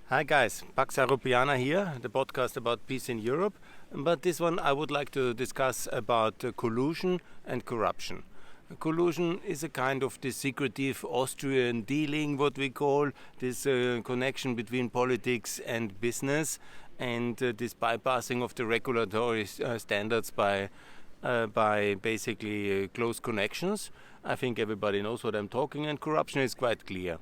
Hi guys, Pax Europiana here, the podcast about peace in Europe. But this one I would like to discuss about collusion and corruption. Collusion is a kind of this secretive Austrian dealing, what we call this connection between politics and business, and this bypassing of the regulatory standards by basically close connections. I think everybody knows what I'm talking, and corruption is quite clear.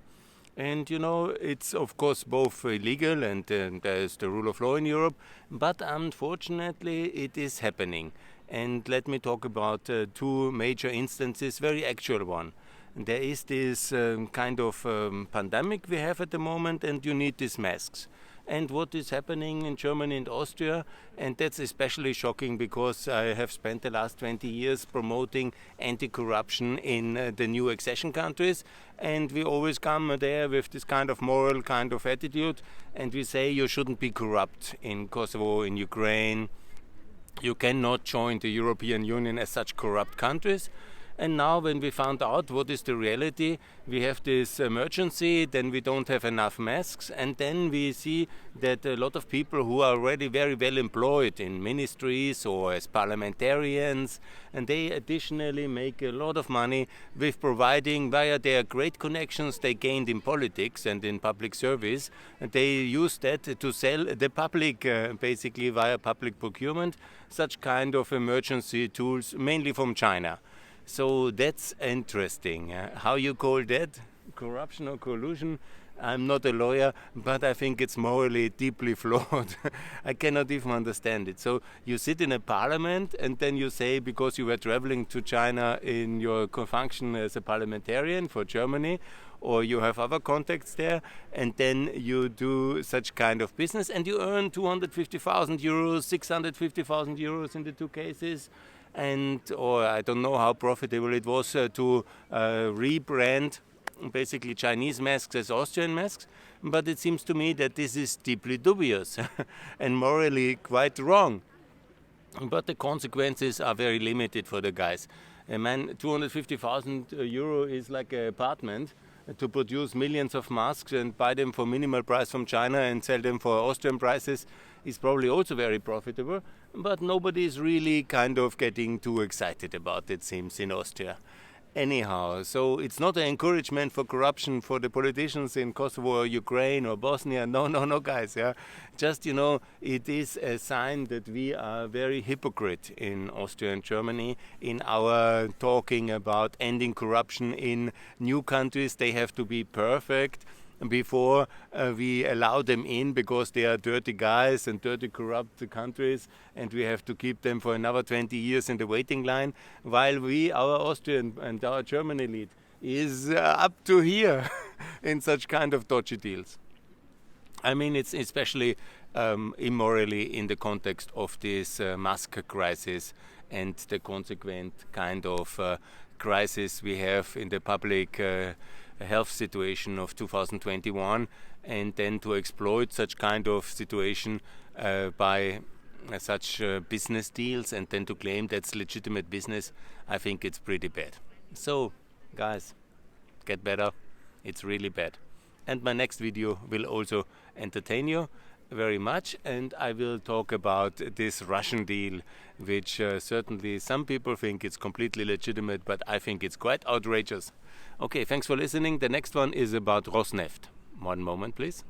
And it's of course both illegal and there's the rule of law in Europe, but unfortunately it is happening. And let me talk about two major instances, very actual one. There is this kind of pandemic we have at the moment, and you need these masks. And what is happening in Germany and Austria, and that's especially shocking because I have spent the last 20 years promoting anti-corruption in the new accession countries, and we always come there with this kind of moral kind of attitude, and we say you shouldn't be corrupt in Kosovo, in Ukraine. You cannot join the European Union as such corrupt countries. And now when we found out what is the reality, we have this emergency, then we don't have enough masks, and then we see that a lot of people who are already very well employed in ministries or as parliamentarians, and they additionally make a lot of money with providing via their great connections they gained in politics and in public service, and they use that to sell the public, basically via public procurement, such kind of emergency tools, mainly from China. So that's interesting. How you call that? Corruption or collusion? I'm not a lawyer, but I think it's morally deeply flawed. I cannot even understand it. So you sit in a parliament and then you say, because you were traveling to China in your function as a parliamentarian for Germany, or you have other contacts there, and then you do such kind of business and you earn 250,000 euros, 650,000 euros in the two cases. Or I don't know how profitable it was to rebrand basically Chinese masks as Austrian masks, but it seems to me that this is deeply dubious and morally quite wrong. But the consequences are very limited for the guys. 250,000 euro is like an apartment to produce millions of masks and buy them for minimal price from China and sell them for Austrian prices is probably also very profitable, but nobody is really kind of getting too excited about it, seems, in Austria. Anyhow, so it's not an encouragement for corruption for the politicians in Kosovo or Ukraine or Bosnia. No, guys. Yeah, just it is a sign that we are very hypocrite in Austria and Germany in our talking about ending corruption in new countries. They have to be perfect before we allow them in, because they are dirty guys and dirty corrupt countries, and we have to keep them for another 20 years in the waiting line, while our Austrian and our German elite is up to here in such kind of dodgy deals. I mean, it's especially immorally in the context of this mask crisis and the consequent kind of crisis we have in the public health situation of 2021, and then to exploit such kind of situation by such business deals, and then to claim that's legitimate business, I think it's pretty bad. So, guys, get better. It's really bad. And my next video will also entertain you very much, and I will talk about this Russian deal, which certainly some people think it's completely legitimate, but I think it's quite outrageous. Okay, thanks for listening. The next one is about Rosneft. One moment, please.